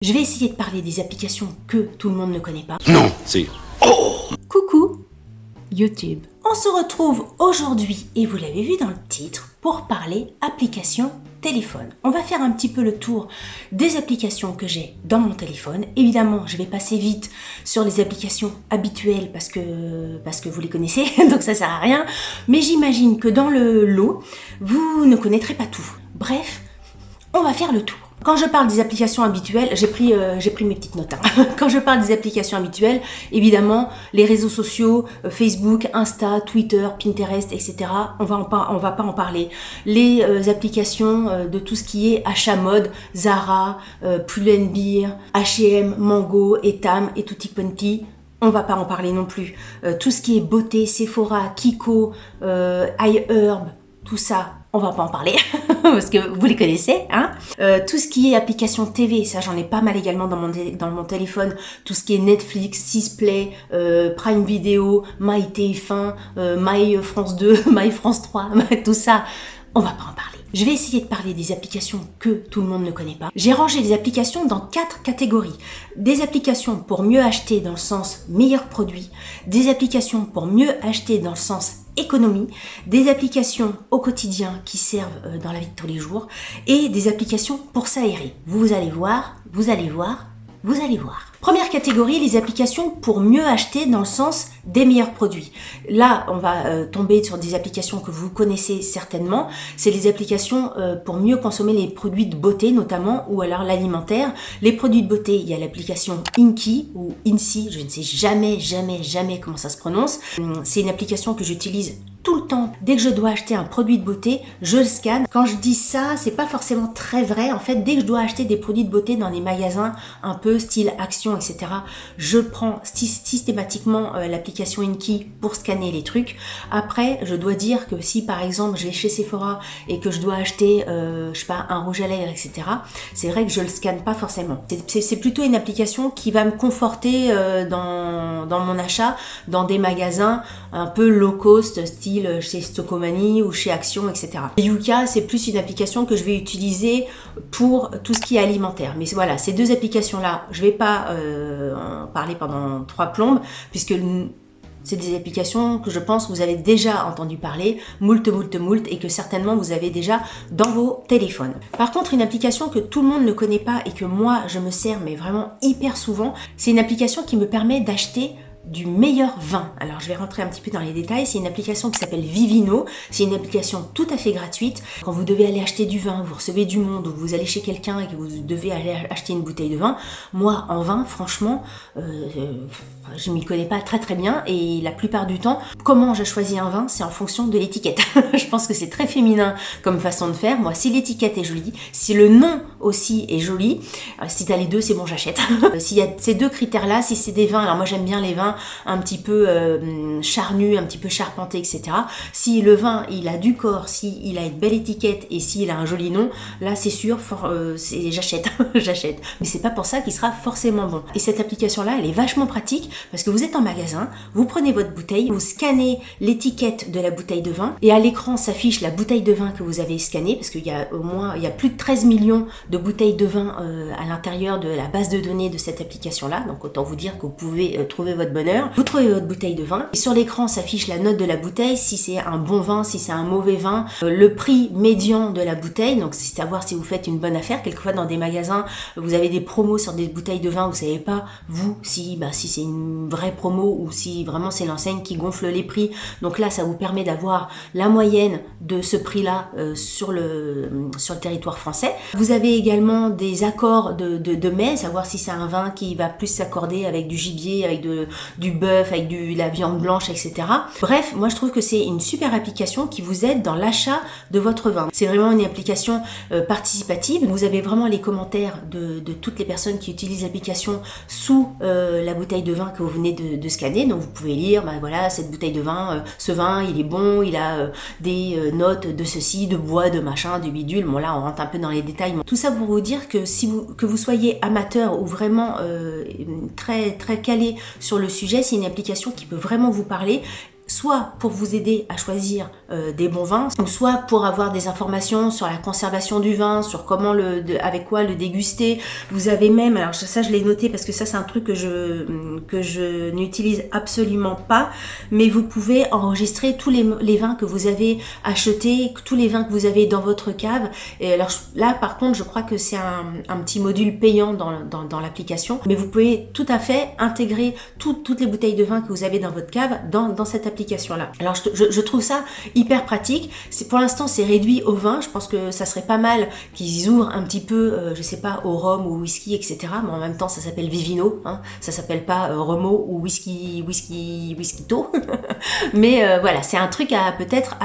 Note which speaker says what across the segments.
Speaker 1: Je vais essayer de parler des applications que tout le monde ne connaît pas.
Speaker 2: Non, c'est...
Speaker 1: Coucou YouTube. On se retrouve aujourd'hui, et vous l'avez vu dans le titre, pour parler applications téléphone. On va faire un petit peu le tour des applications que j'ai dans mon téléphone. Évidemment, je vais passer vite sur les applications habituelles parce que vous les connaissez, donc ça sert à rien. Mais j'imagine que dans le lot, vous ne connaîtrez pas tout. Bref, on va faire le tour. Quand je parle des applications habituelles, j'ai pris mes petites notes. Hein. Quand je parle des applications habituelles, évidemment, les réseaux sociaux, Facebook, Insta, Twitter, Pinterest, etc. On va pas en parler. Les applications de tout ce qui est achat mode, Zara, Pull&Bear, H&M, Mango, Etam et Tutti Quanti. On va pas en parler non plus. Tout ce qui est beauté, Sephora, Kiko, iHerb, tout ça, on va pas en parler parce que vous les connaissez, hein. Tout ce qui est application TV, ça j'en ai pas mal également dans mon téléphone. Tout ce qui est Netflix, Sisplay, Prime Video, MyTF1, My France 2, My France 3, tout ça, on va pas en parler. Je vais essayer de parler des applications que tout le monde ne connaît pas. J'ai rangé les applications dans 4 catégories. Des applications pour mieux acheter dans le sens meilleur produit, des applications pour mieux acheter dans le sens économie, des applications au quotidien qui servent dans la vie de tous les jours et des applications pour s'aérer. Vous allez voir, vous allez voir, vous allez voir. Première catégorie, les applications pour mieux acheter dans le sens des meilleurs produits. Là, on va tomber sur des applications que vous connaissez certainement. C'est les applications pour mieux consommer les produits de beauté notamment, ou alors l'alimentaire. Les produits de beauté, il y a l'application Inky ou Incy, je ne sais jamais comment ça se prononce. C'est une application que j'utilise tout le temps. Dès que je dois acheter un produit de beauté, je le scanne. Quand je dis ça, c'est pas forcément très vrai. En fait, dès que je dois acheter des produits de beauté dans des magasins un peu style Action, etc., je prends systématiquement l'application Inky pour scanner les trucs. Après, je dois dire que si par exemple je vais chez Sephora et que je dois acheter, je sais pas, un rouge à lèvres, etc., c'est vrai que je le scanne pas forcément. C'est plutôt une application qui va me conforter dans mon achat dans des magasins un peu low cost, style chez Stocomanie ou chez Action, etc. Yuka, c'est plus une application que je vais utiliser pour tout ce qui est alimentaire. Mais voilà, ces deux applications-là, je vais pas en parler pendant 3 plombes, puisque c'est des applications que je pense que vous avez déjà entendu parler, moult, et que certainement vous avez déjà dans vos téléphones. Par contre, une application que tout le monde ne connaît pas et que moi je me sers mais vraiment hyper souvent, c'est une application qui me permet d'acheter du meilleur vin. Alors je vais rentrer un petit peu dans les détails. C'est une application qui s'appelle Vivino. C'est une application tout à fait gratuite. Quand vous devez aller acheter du vin, vous recevez du monde, ou vous allez chez quelqu'un et que vous devez aller acheter une bouteille de vin, moi en vin, franchement, je m'y connais pas très bien, et la plupart du temps, comment je choisis un vin, c'est en fonction de l'étiquette. Je pense que c'est très féminin comme façon de faire. Moi, si l'étiquette est jolie, si le nom aussi est joli, si t'as les deux, c'est bon, j'achète. S'il y a ces deux critères-là, si c'est des vins, alors moi j'aime bien les vins un petit peu charnus, un petit peu charpentés, etc. Si le vin, il a du corps, si il a une belle étiquette et s'il a un joli nom, là c'est sûr, j'achète. J'achète. Mais c'est pas pour ça qu'il sera forcément bon. Et cette application-là, elle est vachement pratique parce que vous êtes en magasin, vous prenez votre bouteille, vous scannez l'étiquette de la bouteille de vin et à l'écran s'affiche la bouteille de vin que vous avez scannée, parce qu'il y a plus de 13 millions de bouteilles de vin à l'intérieur de la base de données de cette application-là. Donc autant vous dire que vous pouvez trouver votre bonheur. Vous trouvez votre bouteille de vin et sur l'écran s'affiche la note de la bouteille, si c'est un bon vin, si c'est un mauvais vin, le prix médian de la bouteille, donc c'est savoir si vous faites une bonne affaire. Quelquefois dans des magasins, vous avez des promos sur des bouteilles de vin, vous savez pas, vous, si c'est une vraie promo ou si vraiment c'est l'enseigne qui gonfle les prix. Donc là, ça vous permet d'avoir la moyenne de ce prix-là sur le territoire français. Vous avez également des accords de mets, savoir si c'est un vin qui va plus s'accorder avec du gibier, avec du bœuf, avec la viande blanche, etc. Bref, moi je trouve que c'est une super application qui vous aide dans l'achat de votre vin. C'est vraiment une application participative. Vous avez vraiment les commentaires de toutes les personnes qui utilisent l'application sous la bouteille de vin que vous venez de scanner. Donc vous pouvez lire, voilà, cette bouteille de vin, ce vin, il est bon, il a des notes de ceci, de bois, de machin, de bidule. Bon là, on rentre un peu dans les détails. Tout ça pour vous dire que que vous soyez amateur ou vraiment très calé sur le sujet, c'est une application qui peut vraiment vous parler, soit pour vous aider à choisir des bons vins, ou soit pour avoir des informations sur la conservation du vin, sur comment avec quoi le déguster. Vous avez même, alors ça je l'ai noté parce que ça c'est un truc que je n'utilise absolument pas, mais vous pouvez enregistrer tous les vins que vous avez achetés, tous les vins que vous avez dans votre cave. Et alors là par contre je crois que c'est un petit module payant dans l'application, mais vous pouvez tout à fait intégrer toutes les bouteilles de vin que vous avez dans votre cave dans cette application là. Alors je trouve ça hyper pratique. Pour l'instant c'est réduit au vin, je pense que ça serait pas mal qu'ils ouvrent un petit peu, je sais pas, au rhum ou au whisky, etc. Mais en même temps ça s'appelle Vivino, hein, ça s'appelle pas Remo ou Whiskyto. Mais voilà, c'est un truc à peut-être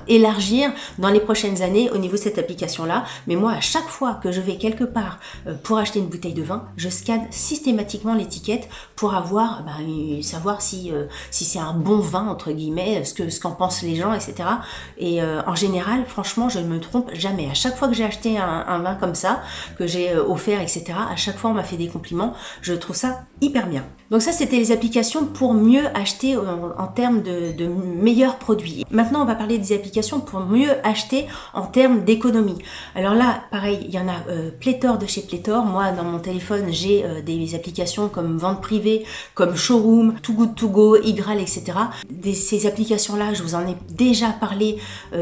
Speaker 1: élargir dans les prochaines années au niveau de cette application là. Mais moi à chaque fois que je vais quelque part pour acheter une bouteille de vin, je scanne systématiquement l'étiquette pour savoir si c'est un bon vin entre guillemets, ce qu'en pensent les gens, etc. Et en général, franchement, je ne me trompe jamais. À chaque fois que j'ai acheté un vin comme ça, que j'ai offert, etc., à chaque fois on m'a fait des compliments. Je trouve ça hyper bien. Donc ça, c'était les applications pour mieux acheter en termes de meilleurs produits. Maintenant, on va parler des applications pour mieux acheter en termes d'économie. Alors là, pareil, il y en a pléthore de chez pléthore. Moi, dans mon téléphone, j'ai des applications comme Vente Privée, comme Showroom, Too Good To Go, Igral, etc. Ces applications-là, je vous en ai déjà parlé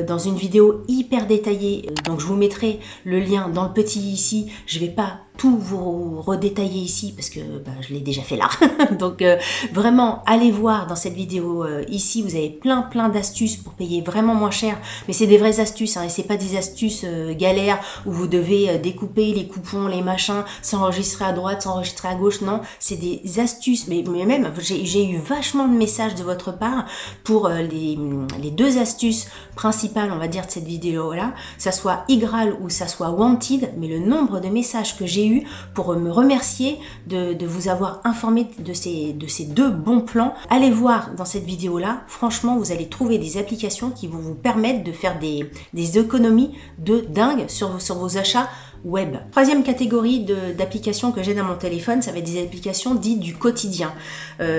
Speaker 1: dans une vidéo hyper détaillée. Donc je vous mettrai le lien dans le petit ici. Je vais pas tout vous redétailler ici parce que je l'ai déjà fait là. Donc vraiment, allez voir dans cette vidéo ici, vous avez plein d'astuces pour payer vraiment moins cher. Mais c'est des vraies astuces, hein, et c'est pas des astuces galères où vous devez découper les coupons, les machins, s'enregistrer à droite, s'enregistrer à gauche. Non, c'est des astuces. Mais même, j'ai eu vachement de messages de votre part pour les deux astuces principales, on va dire, de cette vidéo-là, ça soit Igral ou ça soit Wanted. Mais le nombre de messages que j'ai eu pour me remercier de vous avoir informé de ces deux bons plans. Allez voir dans cette vidéo là, franchement vous allez trouver des applications qui vont vous permettre de faire des économies de dingue sur vos achats web. Troisième catégorie d'applications que j'ai dans mon téléphone, ça va être des applications dites du quotidien.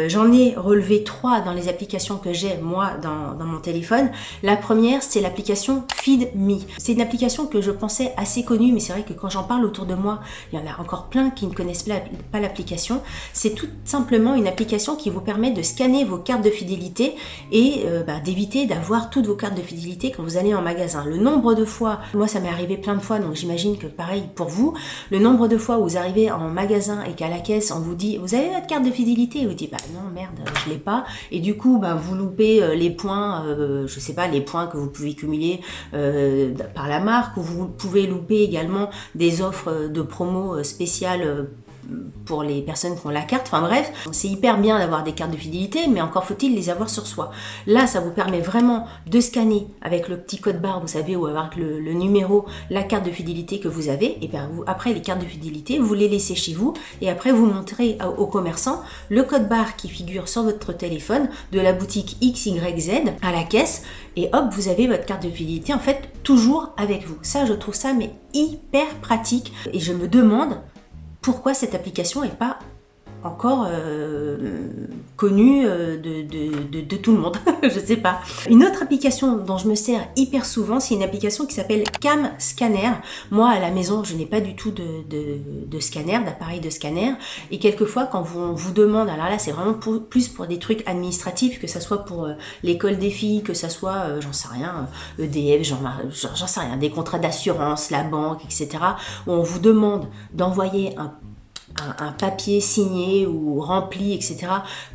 Speaker 1: J'en ai relevé 3 dans les applications que j'ai moi dans mon téléphone. La première, c'est l'application FeedMe. C'est une application que je pensais assez connue, mais c'est vrai que quand j'en parle autour de moi, il y en a encore plein qui ne connaissent pas l'application. C'est tout simplement une application qui vous permet de scanner vos cartes de fidélité et d'éviter d'avoir toutes vos cartes de fidélité quand vous allez en magasin. Le nombre de fois, moi ça m'est arrivé plein de fois, donc j'imagine que pareil pour vous, le nombre de fois où vous arrivez en magasin et qu'à la caisse on vous dit vous avez votre carte de fidélité et vous dites non merde je l'ai pas, et du coup vous loupez les points, je sais pas, les points que vous pouvez cumuler par la marque, ou vous pouvez louper également des offres de promo spéciales pour les personnes qui ont la carte. Enfin bref, c'est hyper bien d'avoir des cartes de fidélité, mais encore faut-il les avoir sur soi. Là, ça vous permet vraiment de scanner avec le petit code barre, vous savez, ou avec le numéro, la carte de fidélité que vous avez, et bien après les cartes de fidélité, vous les laissez chez vous, et après vous montrez au commerçant le code barre qui figure sur votre téléphone de la boutique XYZ à la caisse, et hop, vous avez votre carte de fidélité en fait toujours avec vous. Ça, je trouve ça mais hyper pratique, et je me demande pourquoi cette application n'est pas encore connue de tout le monde. Je sais pas. Une autre application dont je me sers hyper souvent, c'est une application qui s'appelle Cam Scanner. Moi, à la maison, je n'ai pas du tout de scanner, d'appareil de scanner. Et quelquefois, quand on vous demande, alors là, c'est vraiment plus pour des trucs administratifs, que ça soit pour l'école des filles, que ça soit, j'en sais rien, EDF, j'en sais rien, des contrats d'assurance, la banque, etc., où on vous demande d'envoyer un papier signé ou rempli, etc.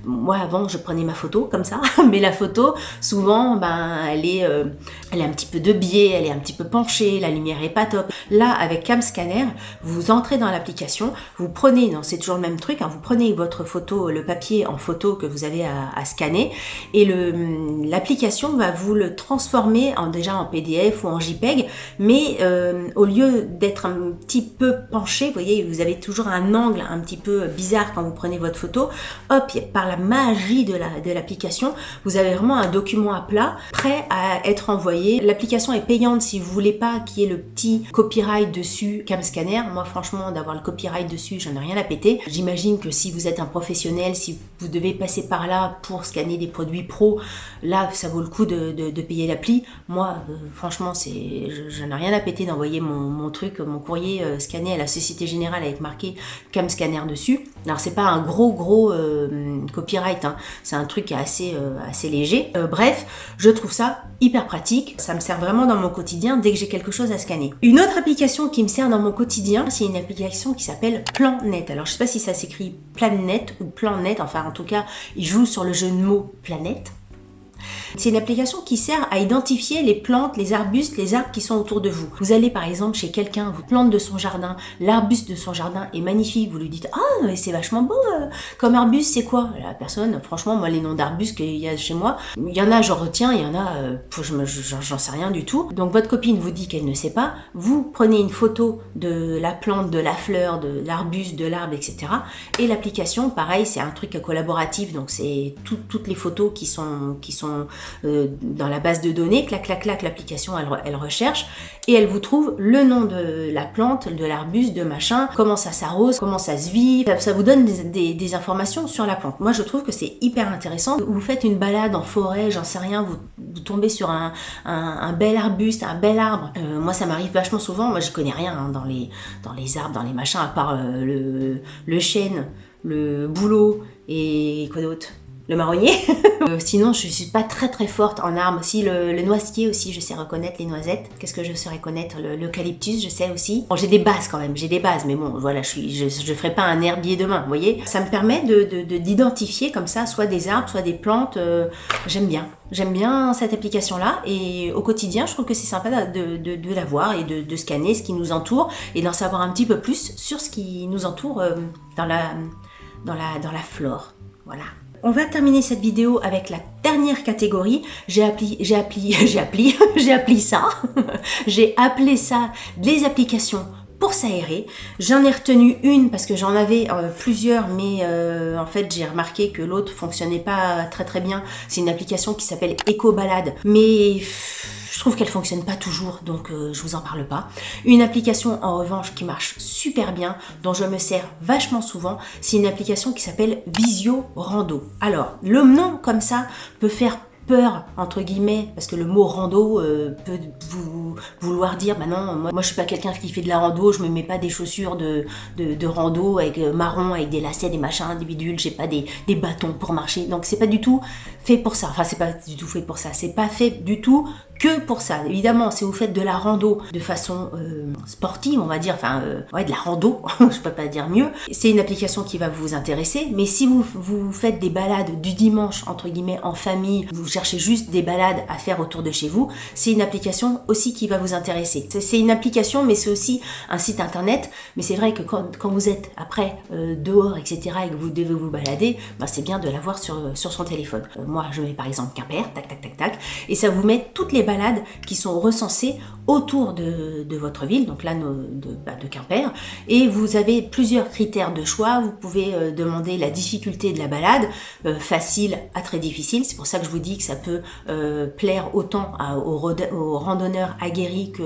Speaker 1: Moi, avant, je prenais ma photo comme ça, mais la photo, souvent, elle est un petit peu de biais, elle est un petit peu penchée, la lumière est pas top. Là, avec Cam Scanner, vous entrez dans l'application, vous prenez, c'est toujours le même truc, vous prenez votre photo, le papier en photo que vous avez à scanner, et l'application va vous le transformer déjà en PDF ou en JPEG, mais au lieu d'être un petit peu penché, vous voyez, vous avez toujours un angle angle un petit peu bizarre quand vous prenez votre photo, hop, par la magie de l'application, vous avez vraiment un document à plat, prêt à être envoyé. L'application est payante si vous voulez pas qu'il y ait le petit copyright dessus, CamScanner. Moi, franchement, d'avoir le copyright dessus, j'en ai rien à péter. J'imagine que si vous êtes un professionnel, si vous devez passer par là pour scanner des produits pro, là, ça vaut le coup de payer l'appli. Moi, franchement, j'en ai rien à péter d'envoyer mon truc, mon courrier scanné à la Société Générale avec marqué CamScanner dessus. Alors, c'est pas un gros copyright, hein. C'est un truc assez léger. Bref, je trouve ça hyper pratique. Ça me sert vraiment dans mon quotidien dès que j'ai quelque chose à scanner. Une autre application qui me sert dans mon quotidien, c'est une application qui s'appelle PlanNet. Alors, je sais pas si ça s'écrit PlanNet ou PlanNet, enfin, en tout cas, il joue sur le jeu de mots planète. C'est une application qui sert à identifier les plantes, les arbustes, les arbres qui sont autour de vous. Vous allez par exemple chez quelqu'un, vous plante de son jardin, l'arbuste de son jardin est magnifique, vous lui dites « Ah, mais c'est vachement beau comme arbuste, c'est quoi ?» La personne, franchement, moi les noms d'arbustes qu'il y a chez moi, il y en a, j'en retiens, il y en a, j'en sais rien du tout. Donc votre copine vous dit qu'elle ne sait pas, vous prenez une photo de la plante, de la fleur, de l'arbuste, de l'arbre, etc. Et l'application, pareil, c'est un truc collaboratif, donc c'est toutes les photos qui sont dans la base de données, clac, l'application elle recherche et elle vous trouve le nom de la plante, de l'arbuste, de machin, comment ça s'arrose, comment ça se vit, ça vous donne des informations sur la plante. Moi je trouve que c'est hyper intéressant. Vous faites une balade en forêt, j'en sais rien, vous tombez sur un bel arbuste, un bel arbre. Moi ça m'arrive vachement souvent, moi je connais rien hein, dans les arbres, dans les machins, à part le chêne, le bouleau et quoi d'autre, le marronnier. Sinon, je suis pas très forte en arbres. Si le noisetier aussi, je sais reconnaître les noisettes. Qu'est-ce que je sais reconnaître? L'eucalyptus, je sais aussi. Bon, j'ai des bases quand même, j'ai des bases, mais bon, voilà, je ferai pas un herbier demain, vous voyez. Ça me permet d'identifier comme ça, soit des arbres, soit des plantes. J'aime bien cette application-là et au quotidien, je trouve que c'est sympa de la voir et de scanner ce qui nous entoure et d'en savoir un petit peu plus sur ce qui nous entoure dans la flore. Voilà. On va terminer cette vidéo avec la dernière catégorie. J'ai appelé ça des applications pour s'aérer. J'en ai retenu une parce que j'en avais plusieurs, mais en fait j'ai remarqué que l'autre fonctionnait pas très bien. C'est une application qui s'appelle EcoBalade, mais je trouve qu'elle fonctionne pas toujours, donc je vous en parle pas. Une application en revanche qui marche super bien, dont je me sers vachement souvent, c'est une application qui s'appelle Visio Rando. Alors, le nom comme ça peut faire peur entre guillemets parce que le mot rando peut vous vouloir dire bah non moi je suis pas quelqu'un qui fait de la rando, je me mets pas des chaussures de rando avec marron avec des lacets, des machins, des bidules, j'ai pas des bâtons pour marcher, donc c'est pas du tout fait pour ça, enfin c'est pas du tout fait pour ça, c'est pas fait du tout que pour ça. Évidemment, si vous faites de la rando de façon sportive, on va dire, enfin, de la rando, je peux pas dire mieux, c'est une application qui va vous intéresser, mais si vous faites des balades du dimanche, entre guillemets, en famille, vous cherchez juste des balades à faire autour de chez vous, c'est une application aussi qui va vous intéresser. C'est une application, mais c'est aussi un site internet, mais c'est vrai que quand vous êtes après dehors, etc., et que vous devez vous balader, bah, c'est bien de l'avoir sur son téléphone. Moi, je mets par exemple Quimper, tac, et ça vous met toutes les balades qui sont recensées autour de votre ville, donc là de Quimper, et vous avez plusieurs critères de choix. Vous pouvez demander la difficulté de la balade, facile à très difficile, c'est pour ça que je vous dis que ça peut plaire autant aux randonneurs aguerris qu'à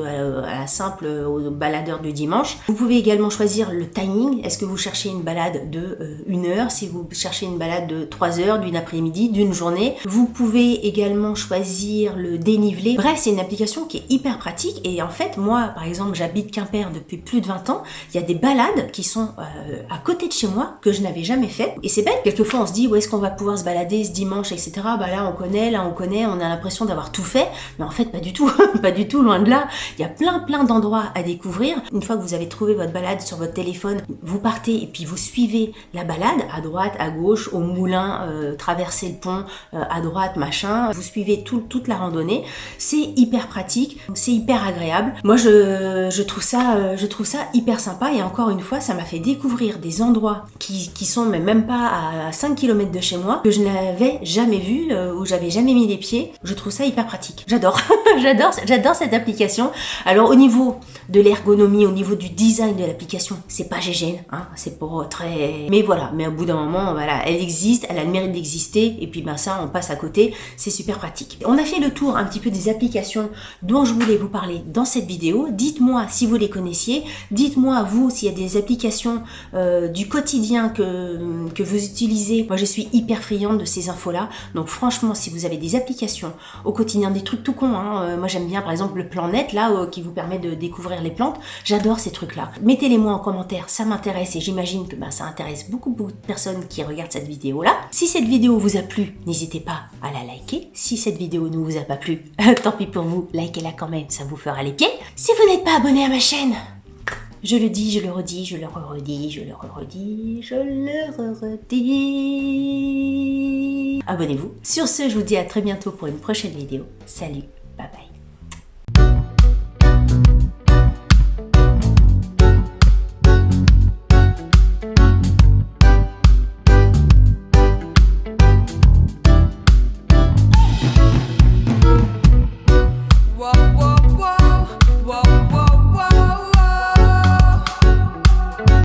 Speaker 1: la simple aux baladeurs du dimanche. Vous pouvez également choisir le timing, est-ce que vous cherchez une balade de 1 heure, si vous cherchez une balade de 3 heures, d'une après-midi, d'une journée. Vous pouvez également choisir le dénivelé. Bref, c'est une application qui est hyper pratique et en fait, moi, par exemple, j'habite Quimper depuis plus de 20 ans. Il y a des balades qui sont à côté de chez moi que je n'avais jamais fait. Et c'est bête, quelquefois on se dit où est-ce qu'on va pouvoir se balader ce dimanche, etc. Bah là on connaît, on a l'impression d'avoir tout fait. Mais en fait, pas du tout, pas du tout, loin de là. Il y a plein d'endroits à découvrir. Une fois que vous avez trouvé votre balade sur votre téléphone, vous partez et puis vous suivez la balade à droite, à gauche, au moulin, traverser le pont, à droite, machin. Vous suivez toute la randonnée. C'est hyper pratique, c'est hyper agréable. Moi, je trouve ça hyper sympa et encore une fois, ça m'a fait découvrir des endroits qui sont même pas à 5 km de chez moi, que je n'avais jamais vu, où j'avais jamais mis les pieds. Je trouve ça hyper pratique. J'adore. J'adore cette application. Alors au niveau de l'ergonomie, au niveau du design de l'application, c'est pas GGN, hein, c'est pas très... Mais voilà, mais au bout d'un moment, voilà, elle existe, elle a le mérite d'exister, et puis ben ça, on passe à côté, c'est super pratique. On a fait le tour un petit peu des applications dont je voulais vous parler dans cette vidéo. Dites-moi si vous les connaissiez, dites-moi vous s'il y a des applications du quotidien que vous utilisez. Moi je suis hyper friande de ces infos-là, donc franchement, si vous avez des applications au quotidien, des trucs tout cons, hein, moi j'aime bien par exemple le plan net là qui vous permet de découvrir les plantes, j'adore ces trucs là. Mettez-les moi en commentaire, ça m'intéresse et j'imagine que ça intéresse beaucoup de personnes qui regardent cette vidéo là. Si cette vidéo vous a plu, n'hésitez pas à la liker. Si cette vidéo ne vous a pas plu, tant pis pour vous, likez-la quand même, ça vous fera les pieds. Si vous n'êtes pas abonné à ma chaîne, je le dis, je le redis, je le redis, je le redis, je le redis. Abonnez-vous. Sur ce, je vous dis à très bientôt pour une prochaine vidéo. Salut, bye bye.